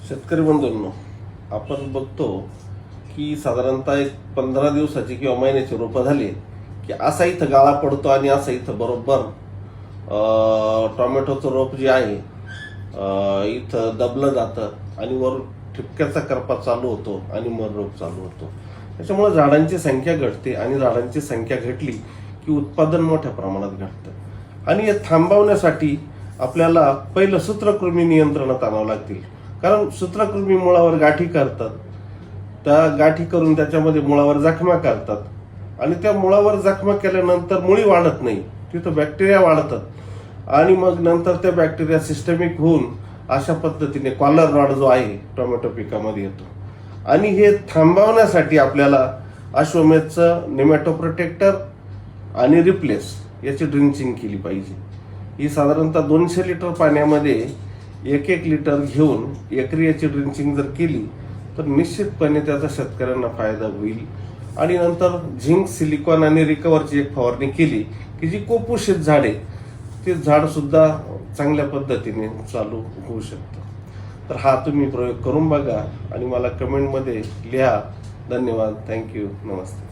शेतकरी बंधूंनो, आपण बघतो की साधारणतः एक 15 दिवसाची किंवा महिन्याची रोपं झाली की असा इथं गाळा पडतो आणि असं इथं बरोबर टोमॅटोचं रोप जे आहे इथं दबलं जातं आणि वर ठिपक्याचा करपा चालू होतो आणि मर रोग चालू होतो. त्याच्यामुळे झाडांची संख्या घटते आणि झाडांची संख्या घटली की उत्पादन मोठ्या प्रमाणात घटतं आणि हे थांबवण्यासाठी आपल्याला पहिलं सूत्रकृमी नियंत्रणात आणावं लागतील. कारण सूत्रकृमी मुळावर गाठी करतात, त्या गाठी करून त्याच्यामध्ये मुळावर जखमा करतात आणि त्या मुळावर जखमा केल्यानंतर मुळी वाढत नाही, तिथं बॅक्टेरिया वाढतात आणि मग नंतर त्या बॅक्टेरिया सिस्टमिक होऊन अशा पद्धतीने कॉलर रॉड जो आहे टोमॅटो पिकामध्ये येतो. आणि हे थांबवण्यासाठी आपल्याला अश्वमेधचं नेमॅटो प्रोटेक्टर आणि रिप्लेस याची ड्रिंचिंग केली पाहिजे. ही साधारणतः 200 लिटर पाण्यामध्ये 1-1 लिटर घेऊन एकरी याची ड्रिंचिंग जर केली तर निश्चितपणे त्याचा शेतकऱ्यांना फायदा होईल. आणि नंतर झिंक, सिलिकॉन आणि रिकवरची एक फवारणी केली की जी कुपोषित झाडे ते झाड सुद्धा चांगल्या पद्धतीने चालू होऊ शकतं. तर हा तुम्ही प्रयोग करून बघा आणि मला कमेंटमध्ये लिहा. धन्यवाद. थँक्यू. नमस्ते.